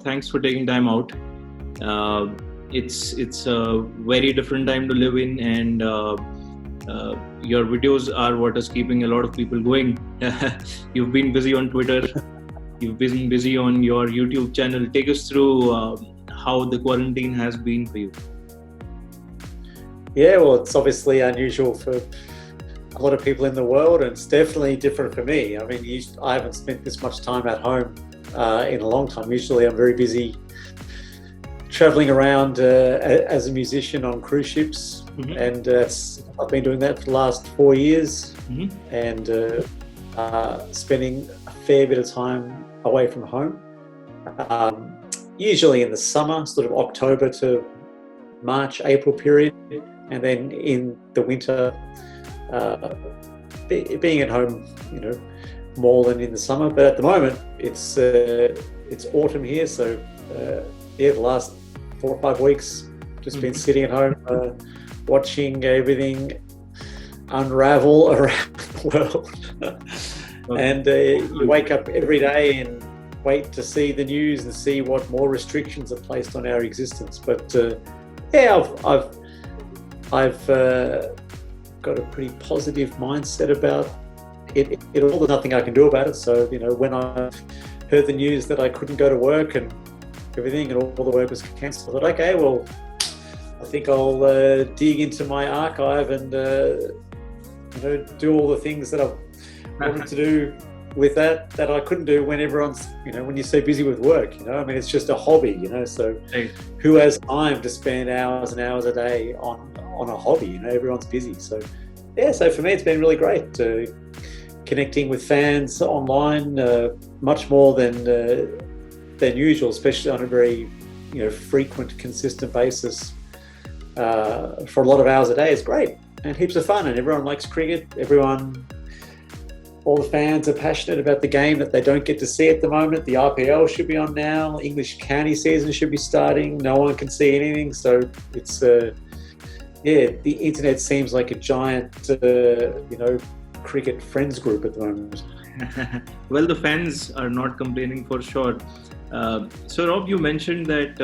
Rob, thanks for taking time out. It's a very different time to live in, and your videos are what is keeping a lot of people going. You've been busy on Twitter. You've been busy on your YouTube channel. Take us through how the quarantine has been for you. Yeah, well, it's obviously unusual for a lot of people in the world, and it's definitely different for me. I mean, I haven't spent this much time at home in a long time. Usually I'm very busy traveling around as a musician on cruise ships, and I've been doing that for the last 4 years, and spending a fair bit of time away from home, usually in the summer, sort of October to March, April period, and then in the winter, being at home, more than in the summer. But at the moment, it's autumn here, so the last 4 or 5 weeks, just been sitting at home, watching everything unravel around the world. And you wake up every day and wait to see the news and see what more restrictions are placed on our existence. But I've got a pretty positive mindset about it. There's nothing I can do about it. So, when I heard the news that I couldn't go to work and everything, and all the work was cancelled, I thought, okay, well, I think I'll dig into my archive and do all the things that I've wanted to do with that I couldn't do when everyone's, when you're so busy with work. I mean, it's just a hobby, so who has time to spend hours and hours a day on a hobby? Everyone's busy. So so for me, it's been really great connecting with fans online, much more than usual, especially on a very frequent, consistent basis for a lot of hours a day. Is great and heaps of fun, and everyone likes cricket. All the fans are passionate about the game that they don't get to see at the moment. The IPL should be on now. English county season should be starting. No one can see anything. So it's, the internet seems like a giant, cricket friends group at the moment. Well, the fans are not complaining for sure. So Rob, you mentioned that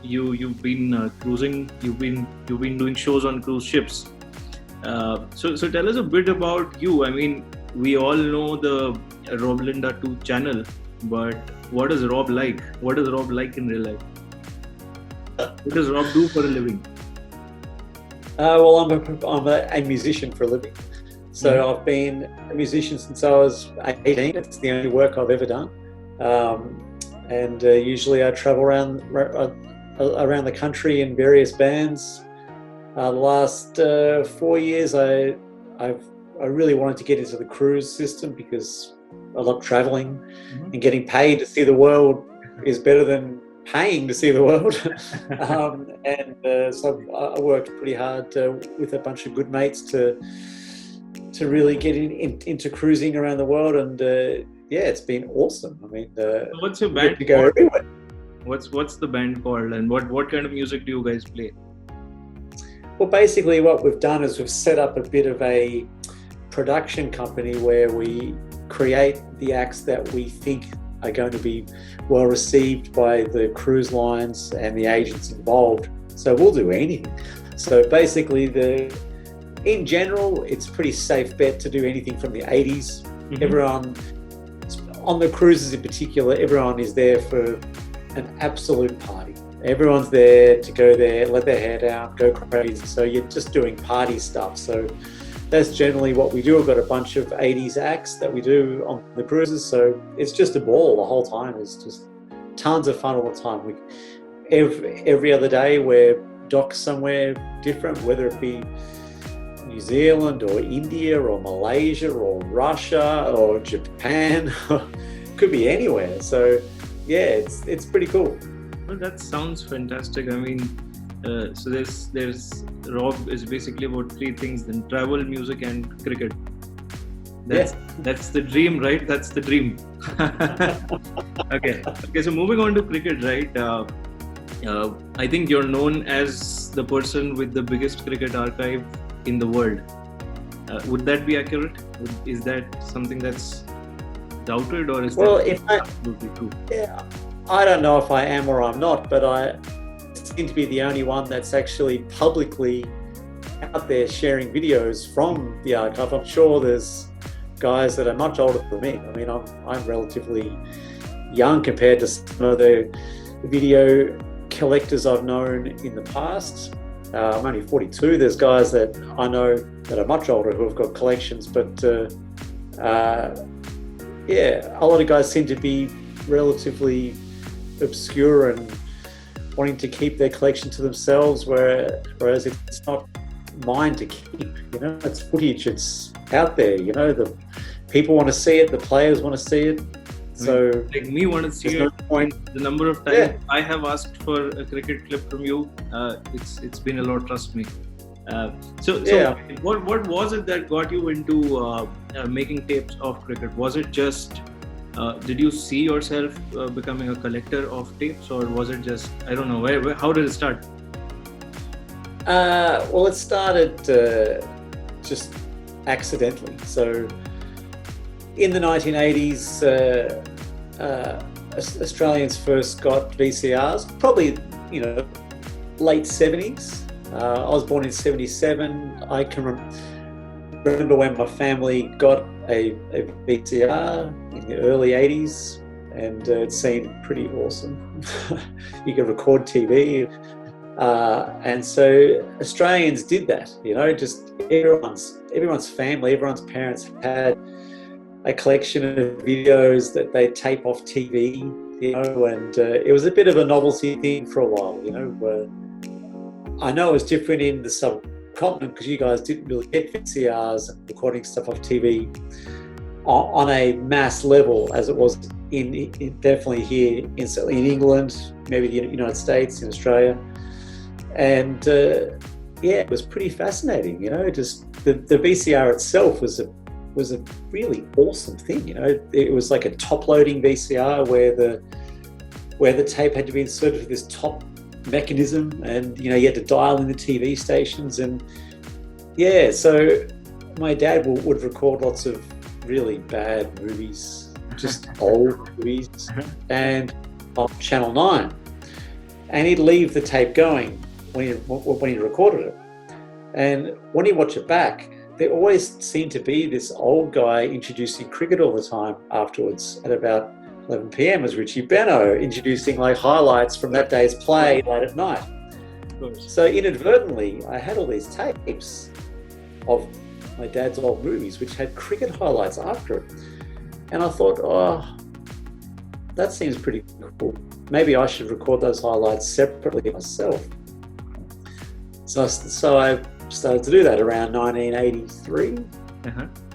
you've been cruising. You've been doing shows on cruise ships. So tell us a bit about you. I mean, we all know the Rob Linda 2 channel, but what is Rob like? What is Rob like in real life? What does Rob do for a living? Well, I'm a musician for a living. So I've been a musician since I was 18. It's the only work I've ever done. And usually I travel around the country in various bands. The last 4 years, I really wanted to get into the cruise system because I love traveling, and getting paid to see the world is better than paying to see the world. So I worked pretty hard with a bunch of good mates to really get into cruising around the world, and it's been awesome. I mean, what's your band to go everywhere. What's the band called, and what kind of music do you guys play? Well, basically what we've done is we've set up a bit of a production company where we create the acts that we think are going to be well received by the cruise lines and the agents involved. So we'll do anything. So basically, in general, it's a pretty safe bet to do anything from the 80s. Everyone, on the cruises in particular, everyone is there for an absolute party. Everyone's there to go there, let their hair down, go crazy. So you're just doing party stuff. So that's generally what we do. We've got a bunch of 80s acts that we do on the cruises. So it's just a ball the whole time. It's just tons of fun all the time. Every other day we're docked somewhere different, whether it be New Zealand or India or Malaysia or Russia or Japan. Could be anywhere. So it's pretty cool. Well, that sounds fantastic. I mean, so there's Rob is basically about 3 things: then travel, music, and cricket. That's the dream, right? That's the dream. Okay. So moving on to cricket, right? I think you're known as the person with the biggest cricket archive in the world. Would that be accurate? Is that something that's doubted, or is that absolutely true? Yeah, I don't know if I am or I'm not, but I seem to be the only one that's actually publicly out there sharing videos from the archive. I'm sure there's guys that are much older than me. I mean, I'm relatively young compared to some of the video collectors I've known in the past. I'm only 42. There's guys that I know that are much older who have got collections, but yeah, a lot of guys seem to be relatively obscure and wanting to keep their collection to themselves, whereas it's not mine to keep. You know, it's footage, it's out there. You know, the people want to see it, the players want to see it. So like me want to see no it. point. The number of times I have asked for a cricket clip from you, it's been a lot. Trust me. So what was it that got you into making tapes of cricket? Was it just did you see yourself becoming a collector of tapes, or was it just, I don't know, how did it start? Well, it started just accidentally. So in the 1980s, Australians first got VCRs, probably, you know, late 70s. I was born in 77. I can remember when my family got a VCR in the early 80s, and it seemed pretty awesome. You could record TV. And so Australians did that, you know, just everyone's family, everyone's parents had a collection of videos that they tape off TV, you know, and it was a bit of a novelty thing for a while, you know. I know it was different in the subcontinent because you guys didn't really get VCRs and recording stuff off TV on a mass level as it was in definitely here in England, maybe the United States, in Australia. And yeah, it was pretty fascinating, you know. Just the VCR itself was a really awesome thing, you know. It was like a top-loading VCR where the tape had to be inserted with this top mechanism, and you know, you had to dial in the TV stations. And yeah, so my dad would record lots of really bad movies, just old movies, and on Channel 9, and he'd leave the tape going when he recorded it. And when you watch it back, there always seemed to be this old guy introducing cricket all the time afterwards at about 11 p.m. as Richie Benno, introducing like highlights from that day's play late at night. So inadvertently, I had all these tapes of my dad's old movies, which had cricket highlights after it. And I thought, oh, that seems pretty cool. Maybe I should record those highlights separately myself. So I started to do that around 1983,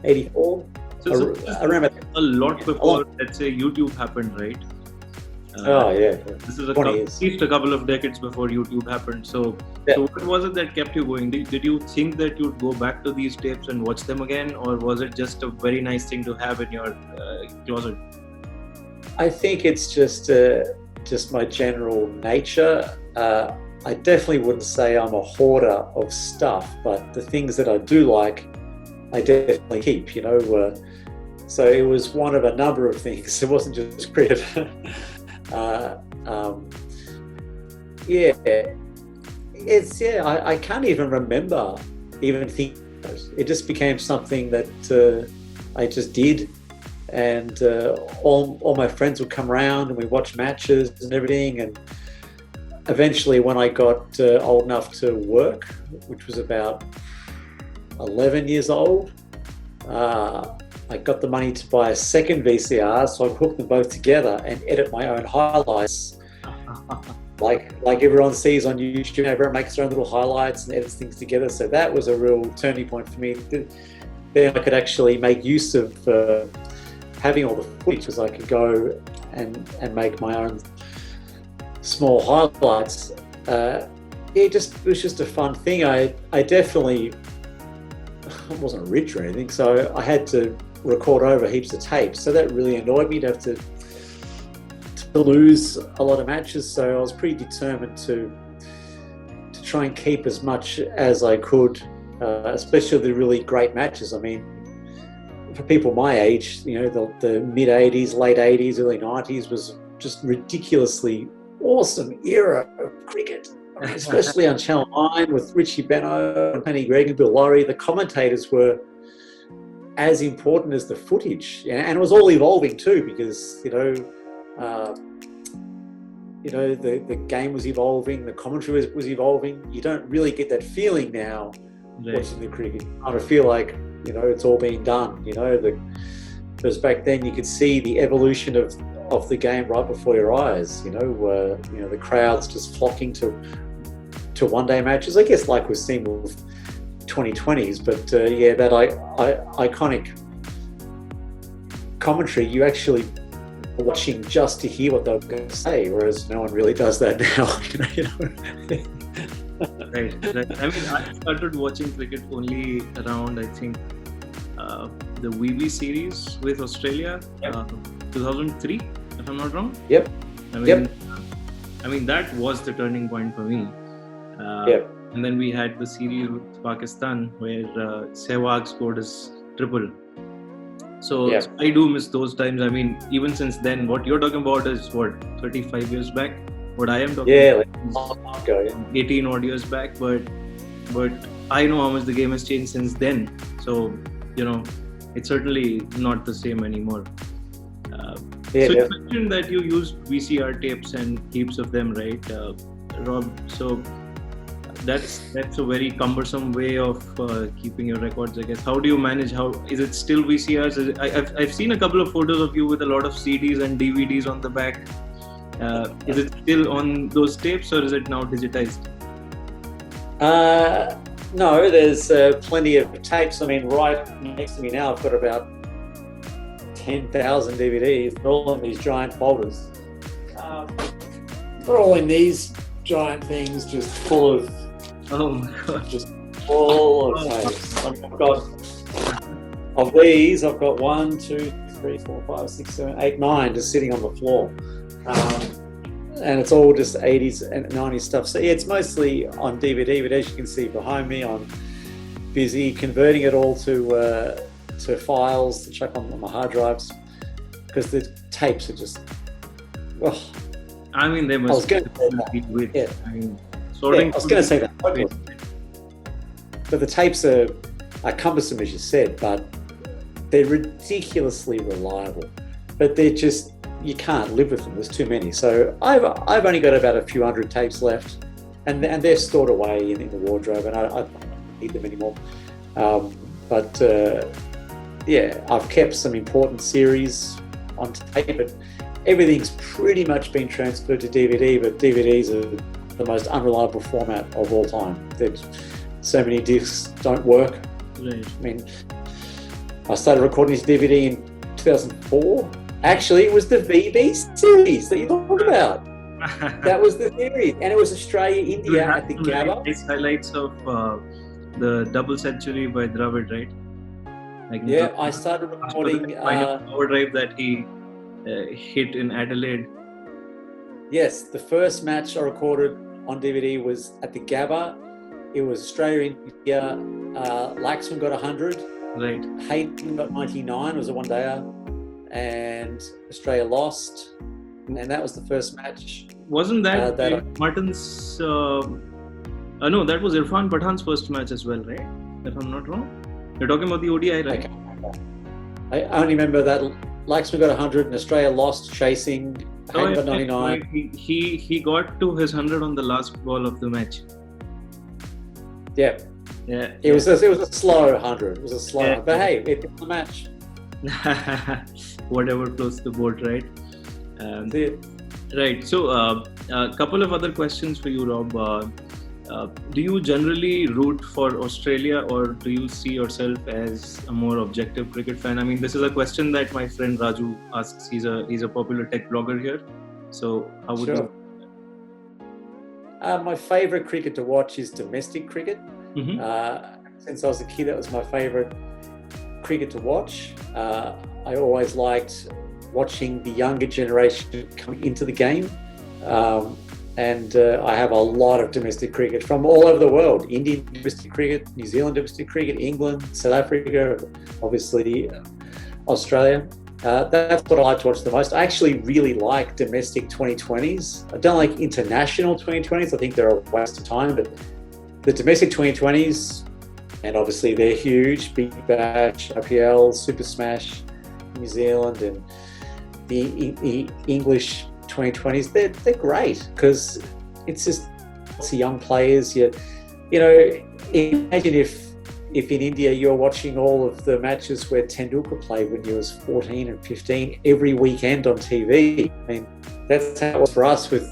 84. So I remember a lot before, let's say, YouTube happened, right? Oh yeah. This is at least a couple of decades before YouTube happened. So what was it that kept you going? Did you think that you'd go back to these tapes and watch them again, or was it just a very nice thing to have in your closet? I think it's just my general nature. I definitely wouldn't say I'm a hoarder of stuff, but the things that I do like, I definitely keep, you know. So it was one of a number of things. It wasn't just cricket. I can't even remember even thinking about it. It just became something that I just did. And all my friends would come around and we watch matches and everything. And eventually, when I got old enough to work, which was about 11 years old, I got the money to buy a second VCR, so I hooked them both together and edit my own highlights. like everyone sees on YouTube, everyone makes their own little highlights and edits things together. So that was a real turning point for me. Then I could actually make use of having all the footage, because I could go and make my own small highlights. It was just a fun thing. I wasn't rich or anything, so I had to record over heaps of tapes. So that really annoyed me to have to lose a lot of matches. So I was pretty determined to try and keep as much as I could, especially the really great matches. I mean, for people my age, you know, the mid 80s, late 80s, early 90s was just ridiculously awesome era of cricket, especially on Channel 9 with Richie Benaud and Penny Gregg and Bill Lawry. The commentators were as important as the footage, and it was all evolving too, because the game was evolving, the commentary was evolving. You don't really get that feeling now watching the cricket. You kind of feel like it's all been done. Because back then you could see the evolution of the game right before your eyes. The crowds just flocking to one-day matches. I guess like we've seen with 2020s, but that iconic commentary, you actually watching just to hear what they're going to say, whereas no one really does that now. Right. I mean, I started watching cricket only around, I think, the WeBee series with Australia, 2003, if I'm not wrong. Yep. I mean, that was the turning point for me. And then we had the series with Pakistan where Sehwag scored his triple. So I do miss those times. I mean, even since then, what you're talking about is 35 years back. What I am talking about is 18 odd years back. But I know how much the game has changed since then. So, it's certainly not the same anymore. So you mentioned that you used VCR tapes and heaps of them, right, Rob? So that's a very cumbersome way of keeping your records, I guess. How do you manage? How is it still VCRs? I've seen a couple of photos of you with a lot of CDs and DVDs on the back. Is it still on those tapes, or is it now digitized? No, there's plenty of tapes. I mean, right next to me now, I've got about 10,000 DVDs. They're all in these giant folders. They're all in these giant things, just full of. Oh my God! Just full of tapes. I mean, I've got 1, 2, 3, 4, 5, 6, 7, 8, 9 just sitting on the floor. And it's all just 80s and 90s stuff. So it's mostly on DVD, but as you can see behind me, I'm busy converting it all to files to chuck on my hard drives, because the tapes are just. Oh. I mean, they must be with. Yeah. I mean, I was going to say that. But the tapes are cumbersome, as you said, but they're ridiculously reliable. But they're just, you can't live with them. There's too many. So I've only got about a few hundred tapes left, and they're stored away in the wardrobe, and I don't need them anymore. I've kept some important series on tape, but everything's pretty much been transferred to DVD, but DVDs are the most unreliable format of all time. There's so many discs don't work. Right. I mean, I started recording this DVD in 2004. Actually, it was the VB series that you talked about. That was the series, and it was Australia-India at the Gabba. These highlights of the double century by Dravid, right? I started recording power drive that he hit in Adelaide. Yes, the first match I recorded on DVD was at the Gabba. It was Australia-India. Laxman got 100. Right. Hayden got 99. It was a one-dayer. And Australia lost. And that was the first match. Wasn't that Martin's... no, that was Irfan Pathan's first match as well, right? If I'm not wrong. You're talking about the ODI, right? I only remember that Laxman got 100 and Australia lost chasing. Hayden got 99. He got to his 100 on the last ball of the match. Yeah. It was a slow 100. It was a slow, but hey, it was a match. Whatever floats the boat, right? Right. So, a couple of other questions for you, Rob. Do you generally root for Australia, or do you see yourself as a more objective cricket fan? I mean, this is a question that my friend Raju asks. He's a popular tech blogger here. So, how would you? My favourite cricket to watch is domestic cricket. Mm-hmm. Since I was a kid, that was my favourite cricket to watch. I always liked watching the younger generation come into the game. And I have a lot of domestic cricket from all over the world. Indian domestic cricket, New Zealand domestic cricket, England, South Africa, obviously Australia. That's what I like to watch the most. I actually really like domestic 2020s. I don't like international 2020s. I think they're a waste of time, but the domestic 2020s, and obviously they're huge, Big Bash, IPL, Super Smash, New Zealand, and the English 2020s, they're great because it's just lots of young players. You know, imagine if in India you're watching all of the matches where Tendulkar played when he was 14 and 15 every weekend on TV. I mean, that's how it was for us with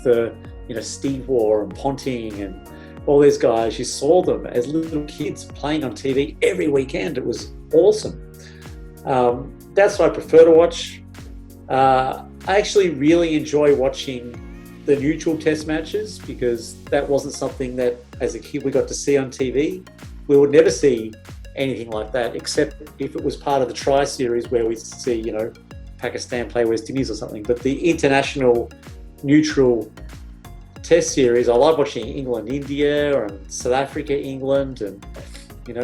Steve Waugh and Ponting and all these guys. You saw them as little kids playing on TV every weekend. It was awesome. That's what I prefer to watch. I actually really enjoy watching the neutral test matches because that wasn't something that as a kid we got to see on TV. We would never see anything like that except if it was part of the tri-series where we see, Pakistan play West Indies or something. But the international neutral test series, I love watching England, India, or South Africa, England, and,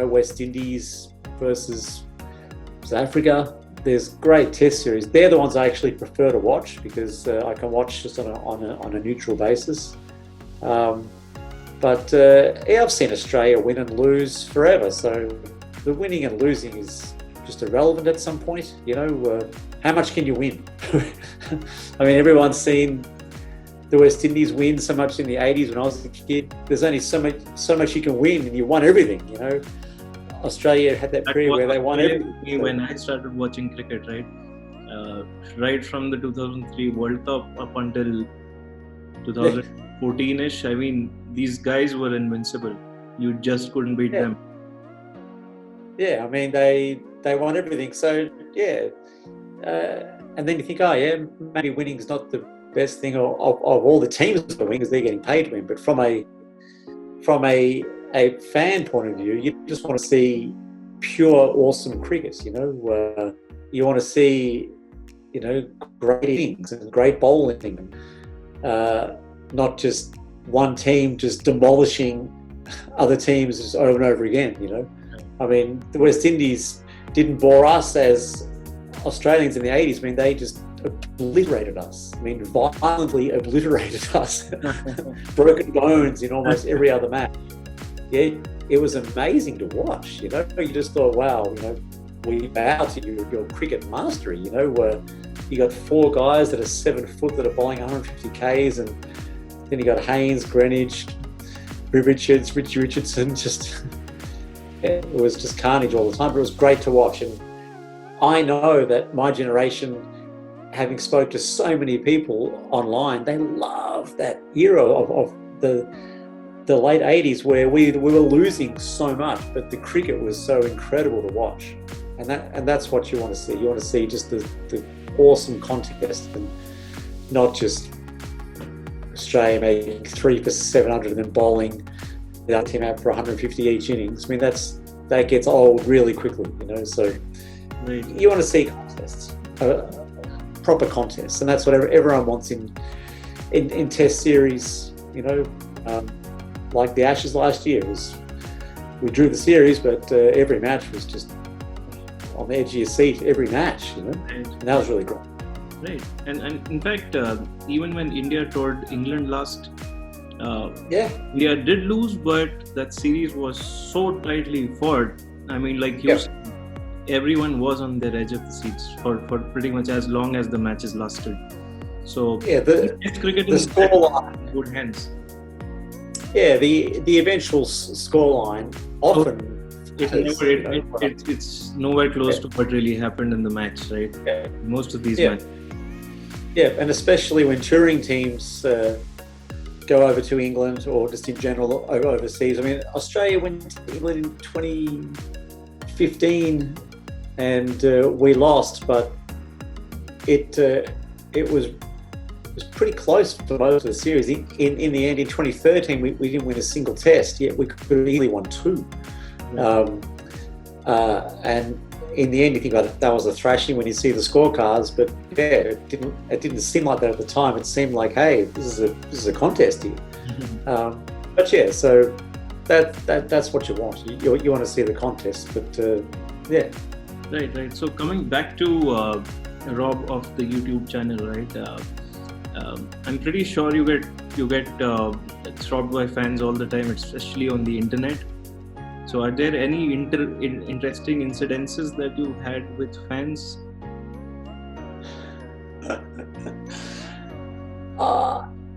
West Indies versus South Africa. There's great test series. They're the ones I actually prefer to watch because I can watch just on a neutral basis. But I've seen Australia win and lose forever. So the winning and losing is just irrelevant at some point. How much can you win? I mean, everyone's seen the West Indies win so much in the 80s when I was a kid. There's only so much you can win, and you won everything. Australia had that period where they won everything. When I started watching cricket, right from the 2003 World Cup up until 2014-ish, I mean, these guys were invincible. You just couldn't beat them. Yeah, I mean, they won everything. So, yeah. And then you think, maybe winning's not the best thing of all the teams to win because they're getting paid to win. But from a fan point of view, you just want to see pure, awesome cricket. You want to see, great innings and great bowling, not just one team just demolishing other teams just over and over again. I mean, the West Indies didn't bore us as Australians in the 80s. I mean, they just obliterated us. I mean, violently obliterated us. Broken bones in almost every other match. Yeah, it was amazing to watch. You just thought, wow, we bow to your cricket mastery. You got four guys that are 7 foot that are bowling 150 Ks, and then you got Haynes, Greenwich, Richie Richardson. It was just carnage all the time, but it was great to watch. And I know that my generation, having spoke to so many people online, they love that era of the late 80s where we were losing so much, but the cricket was so incredible to watch. And that's what you want to see. You want to see just the awesome contest, and not just Australia making 3 for 700 and then bowling the other team out for 150 each innings. I mean, that gets old really quickly, So you want to see contests, proper contests, and that's what everyone wants in Test series. Like the Ashes last year we drew the series, but every match was just on the edge of your seat. Every match, and that was really great. Right, and in fact, even when India toured England last, India did lose, but that series was so tightly fought. I mean, like you said, everyone was on their edge of the seats for pretty much as long as the matches lasted. So the cricket the scoreline in good hands. Yeah, the eventual scoreline often. It's nowhere close to what really happened in the match, right? Yeah. Most of these matches. Yeah, and especially when touring teams go over to England or just in general overseas. I mean, Australia went to England in 2015 and we lost, but it was pretty close for most of the series. In the end, in 2013, we didn't win a single test, yet we could have easily won 2. And in the end, you think about it, that was a thrashing when you see the scorecards, but it didn't seem like that at the time. It seemed like, hey, this is a contest here. But yeah, so that's what you want. You want to see the contest, but yeah. Right. So coming back to Rob of the YouTube channel, right? I'm pretty sure you get stopped by fans all the time, especially on the internet. So, are there any interesting incidences that you had with fans?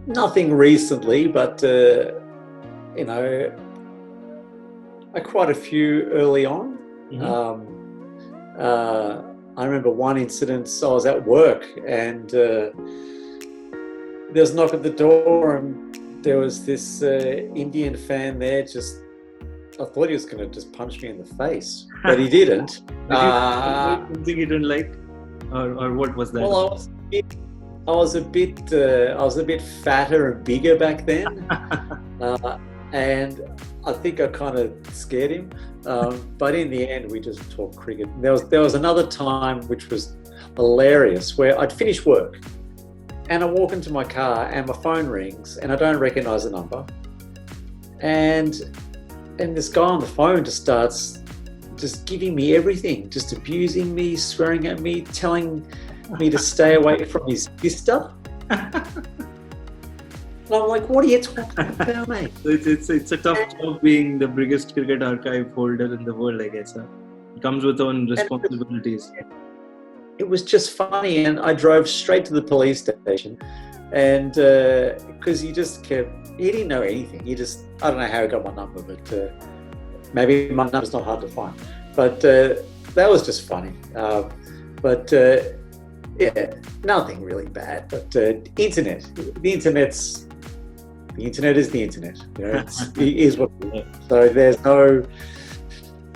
Nothing recently, but quite a few early on. I remember one incident. So I was at work and there was a knock at the door, and there was this Indian fan there. I thought he was going to just punch me in the face, but he didn't. Something you didn't like, or what was that? Well, I was a bit fatter and bigger back then, and I think I kind of scared him. But in the end, we just talked cricket. There was another time which was hilarious, where I'd finished work and I walk into my car and my phone rings and I don't recognise the number, and this guy on the phone just starts just giving me everything, just abusing me, swearing at me, telling me to stay away from his sister. And I'm like, what are you talking about, mate? It's a tough job being the biggest cricket archive holder in the world, I guess. It comes with own responsibilities. It was just funny, and I drove straight to the police station, and because he didn't know anything. I don't know how he got my number, but maybe my number's not hard to find. But that was just funny. Yeah, nothing really bad. But the internet is the internet. It is what it is. So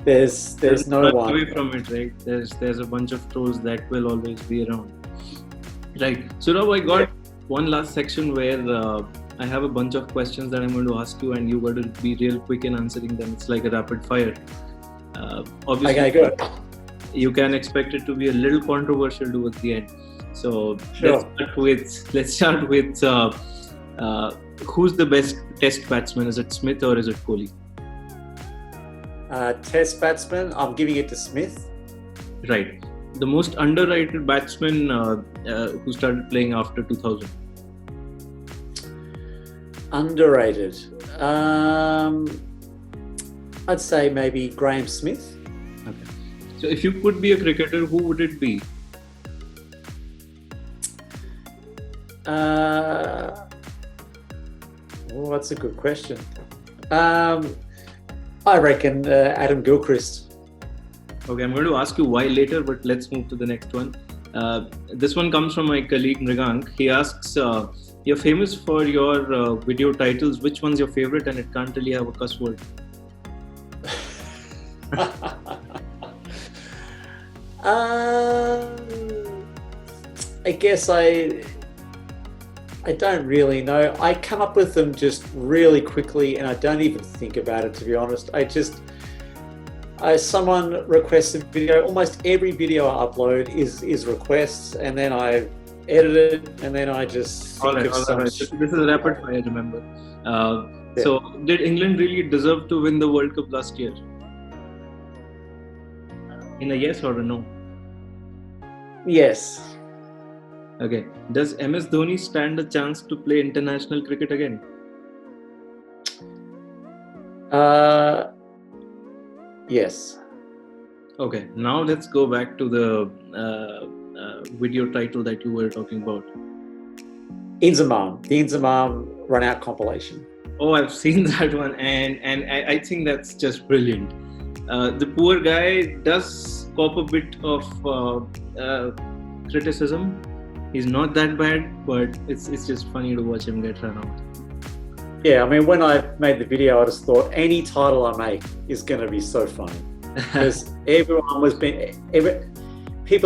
there's no one away from it, right? There's a bunch of trolls that will always be around, right? So now I got one last section where I have a bunch of questions that I'm going to ask you, and you got to be real quick in answering them. It's like a rapid fire. Obviously, okay, good. You can expect it to be a little controversial towards the end. So sure. Let's start with who's the best Test batsman? Is it Smith or is it Kohli? Test batsman, I'm giving it to Smith. Right. The most underrated batsman who started playing after 2000? Underrated. I'd say maybe Graham Smith. Okay. So if you could be a cricketer, who would it be? That's a good question. I reckon Adam Gilchrist. Okay, I'm going to ask you why later, but let's move to the next one. This one comes from my colleague Mrigank. He asks, you're famous for your video titles. Which one's your favorite? And it can't really have a cuss word. I guess I don't really know. I come up with them just really quickly, and I don't even think about it, to be honest. Someone requests a video. Almost every video I upload is requests, and then I edit it, and then I just think of some. This is a rapid fire, remember. So, did England really deserve to win the World Cup last year? In a yes or a no? Yes. Okay. Does MS Dhoni stand a chance to play international cricket again? Yes. Okay. Now let's go back to the video title that you were talking about. Inzamam. The Inzamam run-out compilation. Oh, I've seen that one, and I think that's just brilliant. The poor guy does cop a bit of criticism. He's not that bad, but it's just funny to watch him get run out. Yeah, I mean, when I made the video, I just thought any title I make is going to be so funny. Because people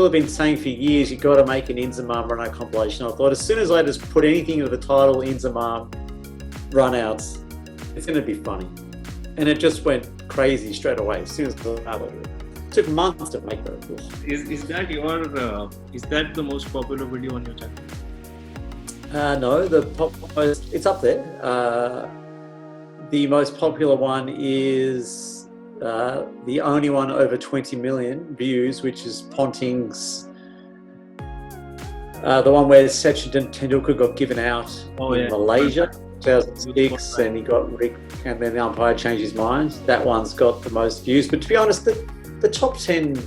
have been saying for years, you've got to make an Inzamam run-out compilation. I thought as soon as I just put anything into the title, Inzamam run-outs, it's going to be funny. And it just went crazy straight away as soon as I uploaded it. It took months to make that. Is that the most popular video on your channel? No, it's up there. The most popular one is the only one over 20 million views, which is Ponting's The one where Sachin Tendulkar got given out in yeah. Malaysia, 2006, and he got and then the umpire changed his mind. That one's got the most views. But to be honest, the top 10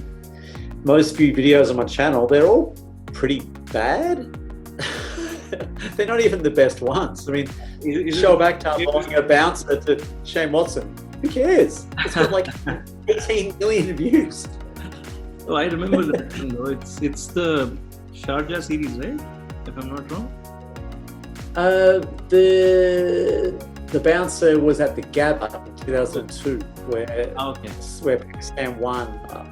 most viewed videos on my channel, they're all pretty bad. They're not even the best ones. I mean, Shoaib Akhtar bowling a bouncer to Shane Watson. Who cares? It's got like 18 million views. Oh, I remember that. No, it's the Sharjah series, right? If I'm not wrong. The bouncer was at the Gabba in 2002, where Pakistan won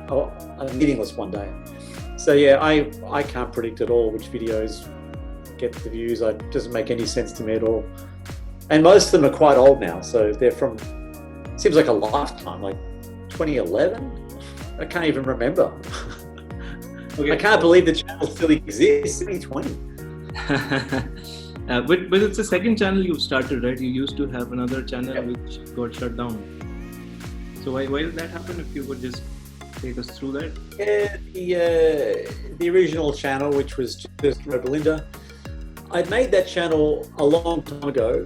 a meaningless one day. So yeah, I can't predict at all which videos get the views. It doesn't make any sense to me at all. And most of them are quite old now, so they're from, seems like a lifetime, like 2011. I can't even remember. I can't believe the channel still exists. 2020. But it's the second channel you've started, right? You used to have another channel which got shut down. So why did that happen? If you would just take us through that. Yeah, the original channel, which was just Belinda, I'd made that channel a long time ago,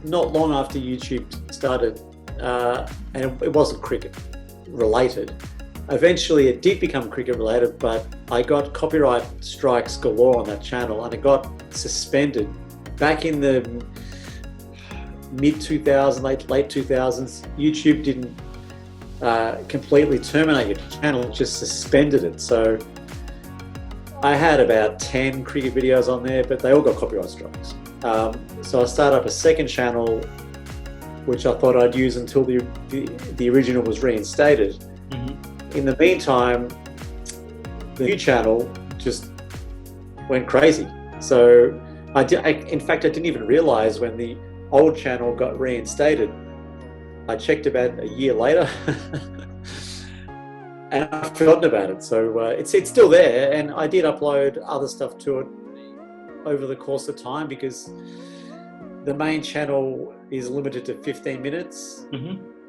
not long after YouTube started, and it wasn't cricket related. Eventually it did become cricket related, but I got copyright strikes galore on that channel, and it got suspended back in the mid 2000s, late 2000s. YouTube didn't completely terminate your channel, it just suspended it. So I had about 10 cricket videos on there, but they all got copyright strikes. So I started up a second channel, which I thought I'd use until the original was reinstated. In the meantime, the new channel just went crazy. So in fact, I didn't even realize when the old channel got reinstated. I checked about a year later and I've forgotten about it. So it's still there, and I did upload other stuff to it over the course of time, because the main channel is limited to 15 minutes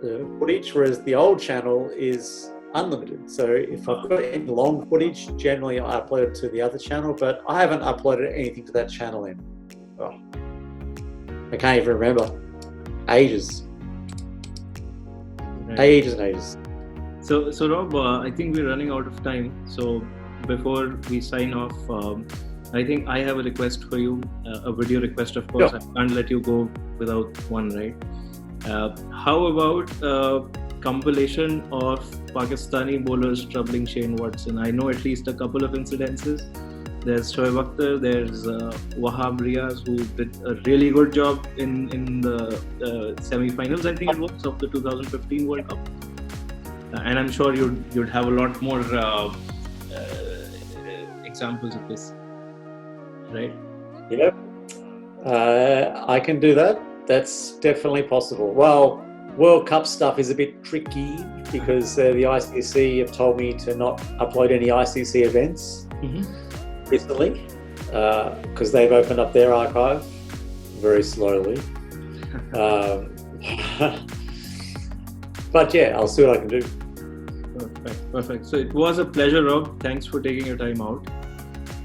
footage, whereas the old channel is unlimited. So if I've got any long footage, generally I upload it to the other channel, but I haven't uploaded anything to that channel in, I can't even remember, ages. Right. Ages and ages. So Rob, I think we're running out of time. So before we sign off, I think I have a request for you, a video request, of course. Sure. I can't let you go without one, right? How about compilation of Pakistani bowlers troubling Shane Watson? I know at least a couple of incidences. There's Shoaib Akhtar, there's Wahab Riaz, who did a really good job in the semi-finals, I think it was, of the 2015 World Cup. And I'm sure you'd have a lot more examples of this, right? Yep. I can do that. That's definitely possible. Well, World Cup stuff is a bit tricky because the ICC have told me to not upload any ICC events recently, because they've opened up their archive very slowly. But yeah, I'll see what I can do. Perfect. So it was a pleasure, Rob. Thanks for taking your time out.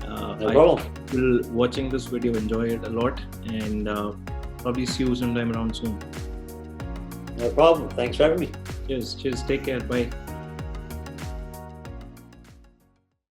No problem. I will, watching this video, enjoy it a lot, and probably see you sometime around soon. No problem. Thanks for having me. Cheers. Take care. Bye.